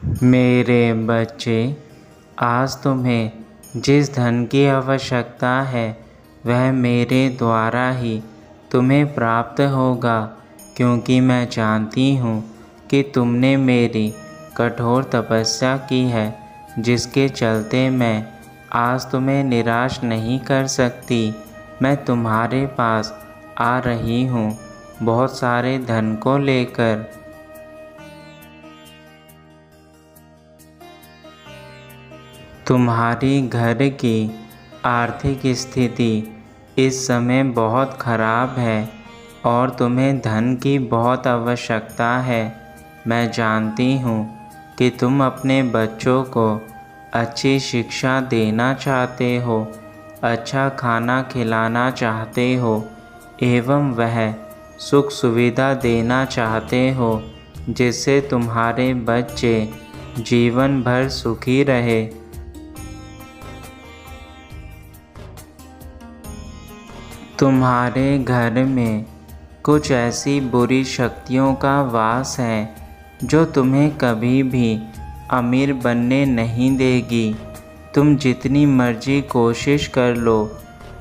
मेरे बच्चे, आज तुम्हें जिस धन की आवश्यकता है वह मेरे द्वारा ही तुम्हें प्राप्त होगा, क्योंकि मैं जानती हूँ कि तुमने मेरी कठोर तपस्या की है, जिसके चलते मैं आज तुम्हें निराश नहीं कर सकती। मैं तुम्हारे पास आ रही हूँ बहुत सारे धन को लेकर। तुम्हारी घर की आर्थिक स्थिति इस समय बहुत खराब है और तुम्हें धन की बहुत आवश्यकता है। मैं जानती हूँ कि तुम अपने बच्चों को अच्छी शिक्षा देना चाहते हो, अच्छा खाना खिलाना चाहते हो एवं वह सुख सुविधा देना चाहते हो, जिससे तुम्हारे बच्चे जीवन भर सुखी रहे। तुम्हारे घर में कुछ ऐसी बुरी शक्तियों का वास है जो तुम्हें कभी भी अमीर बनने नहीं देगी। तुम जितनी मर्जी कोशिश कर लो,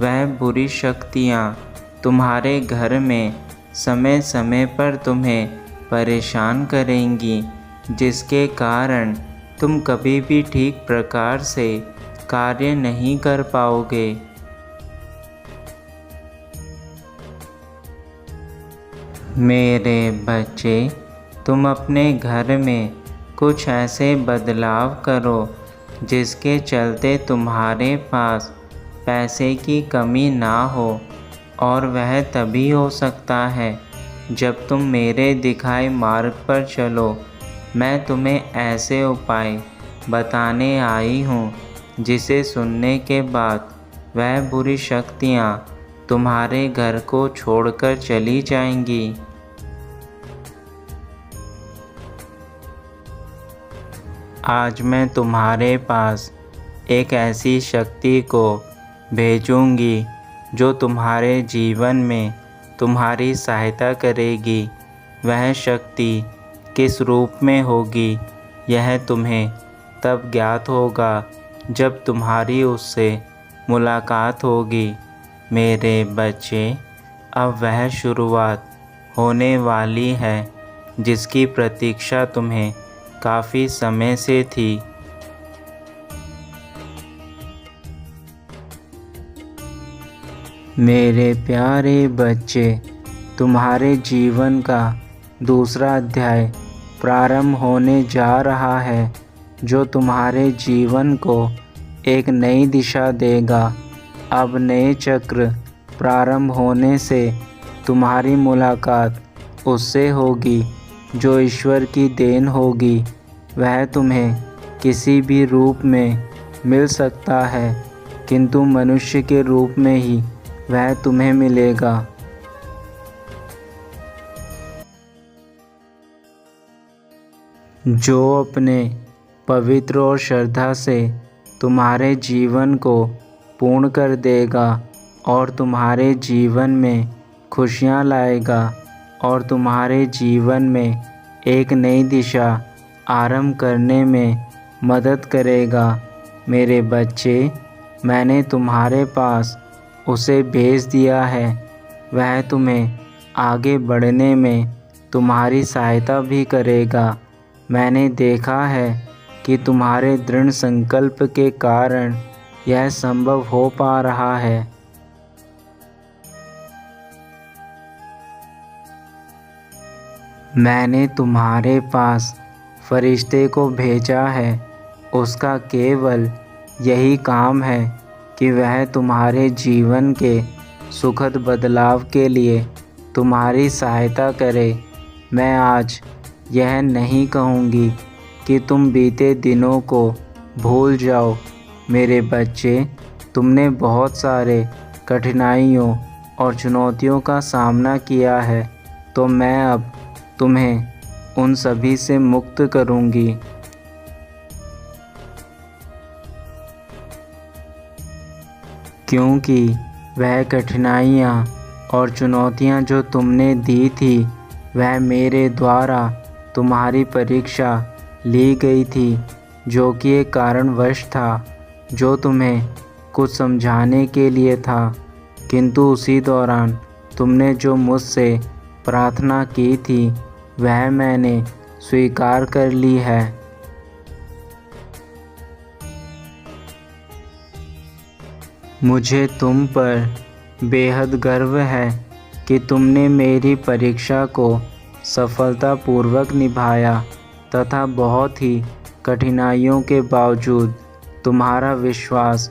वह बुरी शक्तियाँ तुम्हारे घर में समय समय पर तुम्हें परेशान करेंगी, जिसके कारण तुम कभी भी ठीक प्रकार से कार्य नहीं कर पाओगे। मेरे बच्चे, तुम अपने घर में कुछ ऐसे बदलाव करो जिसके चलते तुम्हारे पास पैसे की कमी ना हो, और वह तभी हो सकता है जब तुम मेरे दिखाए मार्ग पर चलो। मैं तुम्हें ऐसे उपाय बताने आई हूँ जिसे सुनने के बाद वह बुरी शक्तियाँ तुम्हारे घर को छोड़कर चली जाएंगी। आज मैं तुम्हारे पास एक ऐसी शक्ति को भेजूंगी जो तुम्हारे जीवन में तुम्हारी सहायता करेगी। वह शक्ति किस रूप में होगी, यह तुम्हें तब ज्ञात होगा जब तुम्हारी उससे मुलाकात होगी। मेरे बच्चे, अब वह शुरुआत होने वाली है जिसकी प्रतीक्षा तुम्हें काफ़ी समय से थी। मेरे प्यारे बच्चे, तुम्हारे जीवन का दूसरा अध्याय प्रारंभ होने जा रहा है, जो तुम्हारे जीवन को एक नई दिशा देगा। अब नए चक्र प्रारंभ होने से तुम्हारी मुलाकात उससे होगी जो ईश्वर की देन होगी। वह तुम्हें किसी भी रूप में मिल सकता है, किंतु मनुष्य के रूप में ही वह तुम्हें मिलेगा। जो अपने पवित्र और श्रद्धा से तुम्हारे जीवन को पूर्ण कर देगा और तुम्हारे जीवन में खुशियाँ लाएगा और तुम्हारे जीवन में एक नई दिशा आरंभ करने में मदद करेगा। मेरे बच्चे, मैंने तुम्हारे पास उसे भेज दिया है। वह तुम्हें आगे बढ़ने में तुम्हारी सहायता भी करेगा। मैंने देखा है कि तुम्हारे दृढ़ संकल्प के कारण यह संभव हो पा रहा है। मैंने तुम्हारे पास फरिश्ते को भेजा है। उसका केवल यही काम है कि वह तुम्हारे जीवन के सुखद बदलाव के लिए तुम्हारी सहायता करे। मैं आज यह नहीं कहूँगी कि तुम बीते दिनों को भूल जाओ। मेरे बच्चे, तुमने बहुत सारे कठिनाइयों और चुनौतियों का सामना किया है, तो मैं अब तुम्हें उन सभी से मुक्त करूँगी। क्योंकि वह कठिनाइयाँ और चुनौतियाँ जो तुमने दी थी, वह मेरे द्वारा तुम्हारी परीक्षा ली गई थी, जो कि एक कारणवश था, जो तुम्हें कुछ समझाने के लिए था, किंतु उसी दौरान तुमने जो मुझसे प्रार्थना की थी वह मैंने स्वीकार कर ली है। मुझे तुम पर बेहद गर्व है कि तुमने मेरी परीक्षा को सफलतापूर्वक निभाया तथा बहुत ही कठिनाइयों के बावजूद तुम्हारा विश्वास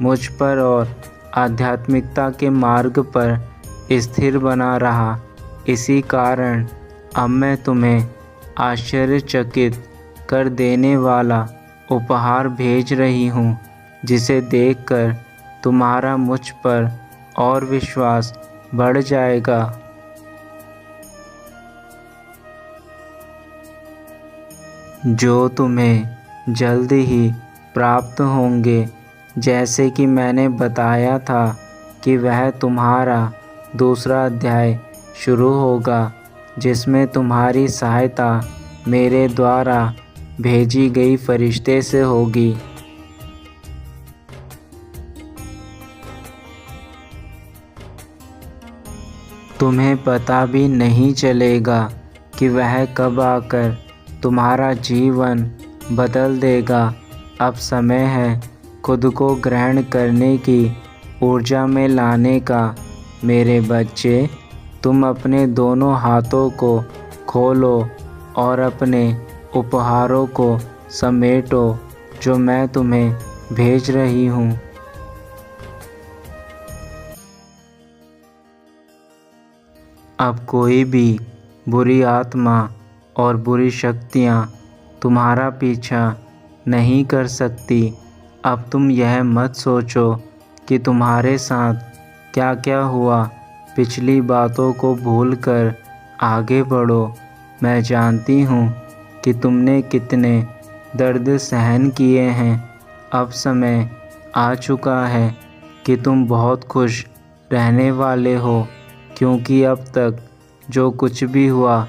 मुझ पर और आध्यात्मिकता के मार्ग पर स्थिर बना रहा। इसी कारण अब मैं तुम्हें आश्चर्यचकित कर देने वाला उपहार भेज रही हूँ, जिसे देखकर तुम्हारा मुझ पर और विश्वास बढ़ जाएगा। जो तुम्हें जल्द ही प्राप्त होंगे, जैसे कि मैंने बताया था कि वह तुम्हारा दूसरा अध्याय शुरू होगा, जिसमें तुम्हारी सहायता मेरे द्वारा भेजी गई फरिश्ते से होगी। तुम्हें पता भी नहीं चलेगा कि वह कब आकर तुम्हारा जीवन बदल देगा। अब समय है खुद को ग्रहण करने की ऊर्जा में लाने का। मेरे बच्चे, तुम अपने दोनों हाथों को खोलो और अपने उपहारों को समेटो जो मैं तुम्हें भेज रही हूँ। अब कोई भी बुरी आत्मा और बुरी शक्तियाँ तुम्हारा पीछा नहीं कर सकती। अब तुम यह मत सोचो कि तुम्हारे साथ क्या क्या हुआ। पिछली बातों को भूलकर आगे बढ़ो। मैं जानती हूँ कि तुमने कितने दर्द सहन किए हैं। अब समय आ चुका है कि तुम बहुत खुश रहने वाले हो, क्योंकि अब तक जो कुछ भी हुआ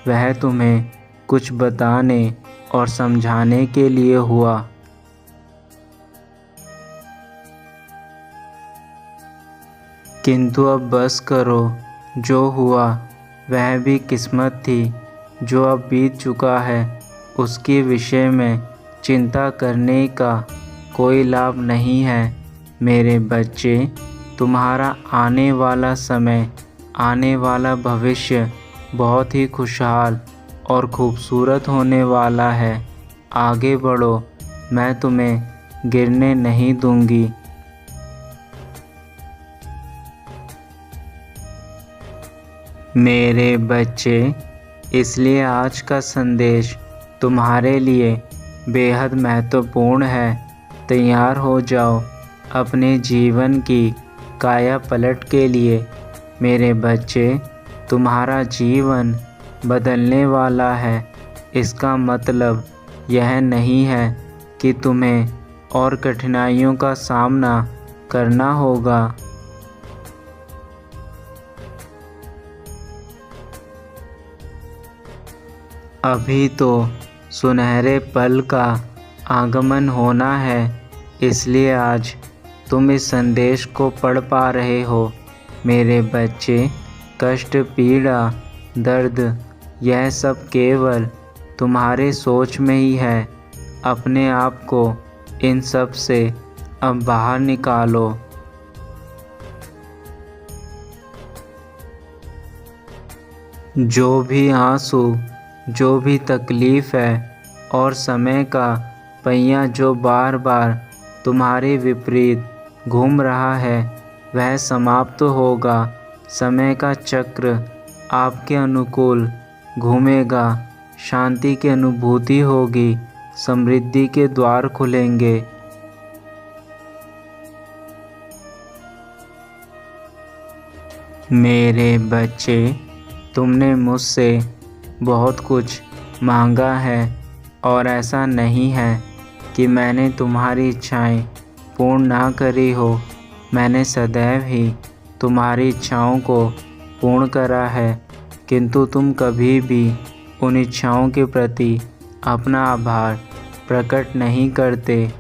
वह तुम्हें कुछ बताने और समझाने के लिए हुआ। किंतु अब बस करो। जो हुआ वह भी किस्मत थी। जो अब बीत चुका है उसके विषय में चिंता करने का कोई लाभ नहीं है। मेरे बच्चे, तुम्हारा आने वाला समय, आने वाला भविष्य बहुत ही खुशहाल और खूबसूरत होने वाला है। आगे बढ़ो, मैं तुम्हें गिरने नहीं दूंगी। मेरे बच्चे, इसलिए आज का संदेश तुम्हारे लिए बेहद महत्वपूर्ण है। तैयार हो जाओ अपने जीवन की काया पलट के लिए। मेरे बच्चे, तुम्हारा जीवन बदलने वाला है। इसका मतलब यह नहीं है कि तुम्हें और कठिनाइयों का सामना करना होगा। अभी तो सुनहरे पल का आगमन होना है, इसलिए आज तुम इस संदेश को पढ़ पा रहे हो। मेरे बच्चे, कष्ट, पीड़ा, दर्द, यह सब केवल तुम्हारे सोच में ही है। अपने आप को इन सब से अब बाहर निकालो। जो भी आंसू, जो भी तकलीफ़ है और समय का पहिया जो बार बार तुम्हारे विपरीत घूम रहा है, वह समाप्त होगा। समय का चक्र आपके अनुकूल घूमेगा। शांति की अनुभूति होगी। समृद्धि के द्वार खुलेंगे। मेरे बच्चे, तुमने मुझसे बहुत कुछ मांगा है और ऐसा नहीं है कि मैंने तुम्हारी इच्छाएं पूर्ण ना करी हो। मैंने सदैव ही तुम्हारी इच्छाओं को पूर्ण करा है, किंतु तुम कभी भी उन इच्छाओं के प्रति अपना आभार प्रकट नहीं करते,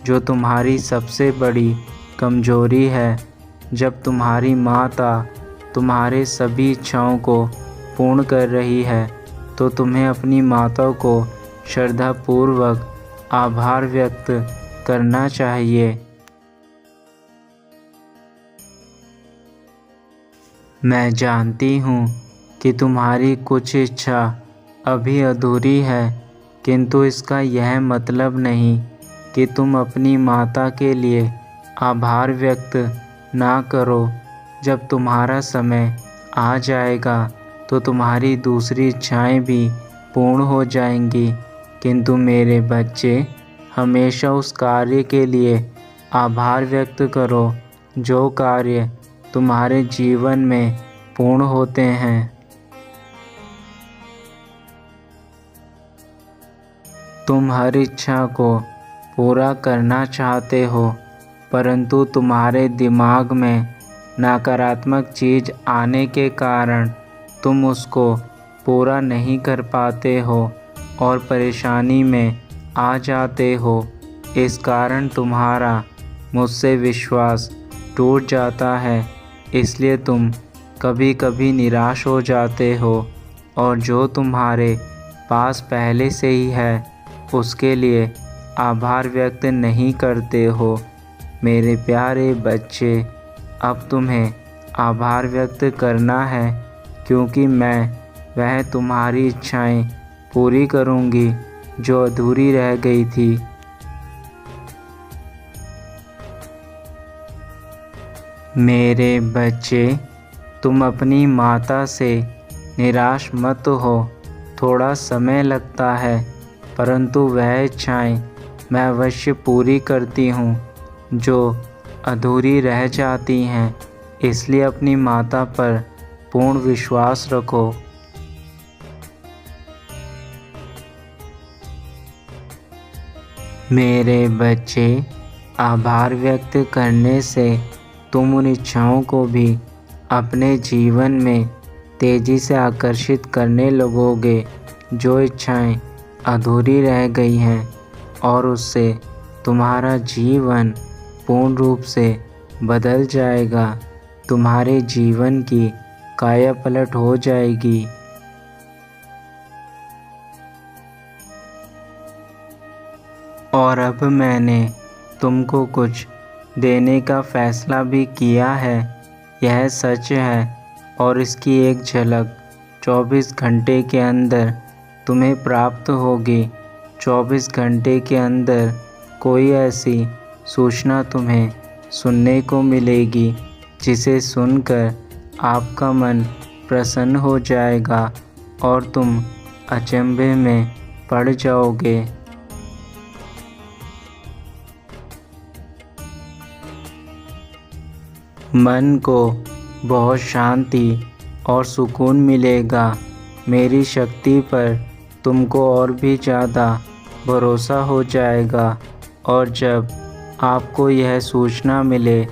जो तुम्हारी सबसे बड़ी कमजोरी है। जब तुम्हारी माता तुम्हारे सभी इच्छाओं को पूर्ण कर रही है तो तुम्हें अपनी माता को श्रद्धापूर्वक आभार व्यक्त करना चाहिए। मैं जानती हूँ कि तुम्हारी कुछ इच्छा अभी अधूरी है, किंतु इसका यह मतलब नहीं कि तुम अपनी माता के लिए आभार व्यक्त ना करो। जब तुम्हारा समय आ जाएगा तो तुम्हारी दूसरी इच्छाएं भी पूर्ण हो जाएंगी, किंतु मेरे बच्चे हमेशा उस कार्य के लिए आभार व्यक्त करो जो कार्य तुम्हारे जीवन में पूर्ण होते हैं। तुम हर इच्छा को पूरा करना चाहते हो, परंतु तुम्हारे दिमाग में नकारात्मक चीज़ आने के कारण तुम उसको पूरा नहीं कर पाते हो और परेशानी में आ जाते हो। इस कारण तुम्हारा मुझसे विश्वास टूट जाता है, इसलिए तुम कभी कभी निराश हो जाते हो और जो तुम्हारे पास पहले से ही है उसके लिए आभार व्यक्त नहीं करते हो। मेरे प्यारे बच्चे, अब तुम्हें आभार व्यक्त करना है, क्योंकि मैं वह तुम्हारी इच्छाएं पूरी करूंगी जो अधूरी रह गई थी। मेरे बच्चे, तुम अपनी माता से निराश मत हो। थोड़ा समय लगता है, परंतु वह इच्छाएं मैं अवश्य पूरी करती हूँ जो अधूरी रह जाती हैं। इसलिए अपनी माता पर पूर्ण विश्वास रखो। मेरे बच्चे, आभार व्यक्त करने से तुम उन इच्छाओं को भी अपने जीवन में तेज़ी से आकर्षित करने लगोगे जो इच्छाएं अधूरी रह गई हैं, और उससे तुम्हारा जीवन पूर्ण रूप से बदल जाएगा। तुम्हारे जीवन की काया पलट हो जाएगी। और अब मैंने तुमको कुछ देने का फैसला भी किया है। यह सच है और इसकी एक झलक 24 घंटे के अंदर तुम्हें प्राप्त होगी। 24 घंटे के अंदर कोई ऐसी सूचना तुम्हें सुनने को मिलेगी जिसे सुनकर आपका मन प्रसन्न हो जाएगा और तुम अचंभे में पड़ जाओगे। मन को बहुत शांति और सुकून मिलेगा। मेरी शक्ति पर तुमको और भी ज़्यादा भरोसा हो जाएगा, और जब आपको यह सूचना मिले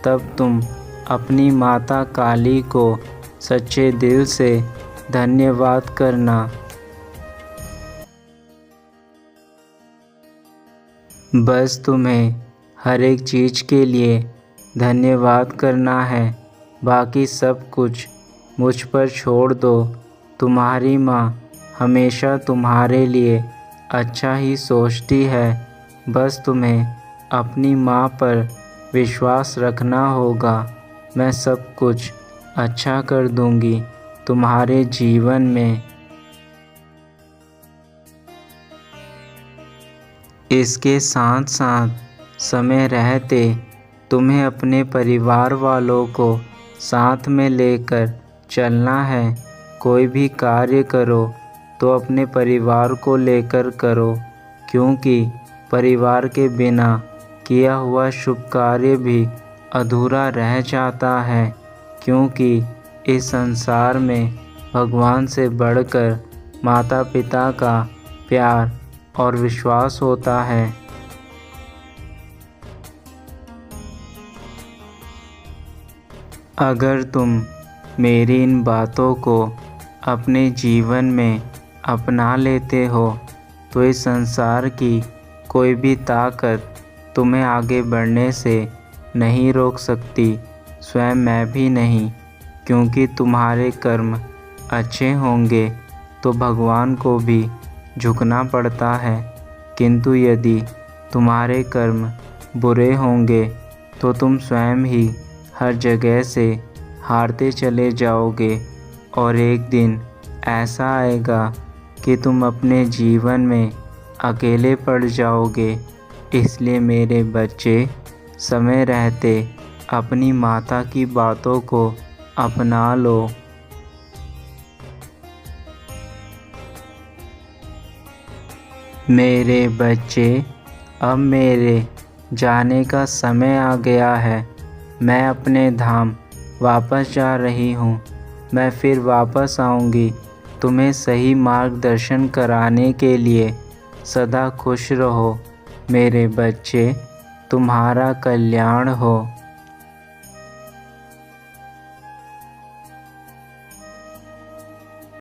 तब तुम अपनी माता काली को सच्चे दिल से धन्यवाद करना। बस तुम्हें हर एक चीज़ के लिए धन्यवाद करना है, बाकी सब कुछ मुझ पर छोड़ दो। तुम्हारी माँ हमेशा तुम्हारे लिए अच्छा ही सोचती है। बस तुम्हें अपनी माँ पर विश्वास रखना होगा। मैं सब कुछ अच्छा कर दूँगी तुम्हारे जीवन में। इसके साथ साथ समय रहते तुम्हें अपने परिवार वालों को साथ में लेकर चलना है। कोई भी कार्य करो तो अपने परिवार को लेकर करो, क्योंकि परिवार के बिना किया हुआ शुभ कार्य भी अधूरा रह जाता है। क्योंकि इस संसार में भगवान से बढ़कर माता पिता का प्यार और विश्वास होता है। अगर तुम मेरी इन बातों को अपने जीवन में अपना लेते हो तो इस संसार की कोई भी ताकत तुम्हें आगे बढ़ने से नहीं रोक सकती, स्वयं मैं भी नहीं। क्योंकि तुम्हारे कर्म अच्छे होंगे तो भगवान को भी झुकना पड़ता है, किंतु यदि तुम्हारे कर्म बुरे होंगे तो तुम स्वयं ही हर जगह से हारते चले जाओगे और एक दिन ऐसा आएगा कि तुम अपने जीवन में अकेले पड़ जाओगे। इसलिए मेरे बच्चे, समय रहते अपनी माता की बातों को अपना लो। मेरे बच्चे, अब मेरे जाने का समय आ गया है। मैं अपने धाम वापस जा रही हूँ। मैं फिर वापस आऊँगी तुम्हें सही मार्गदर्शन कराने के लिए। सदा खुश रहो मेरे बच्चे, तुम्हारा कल्याण हो।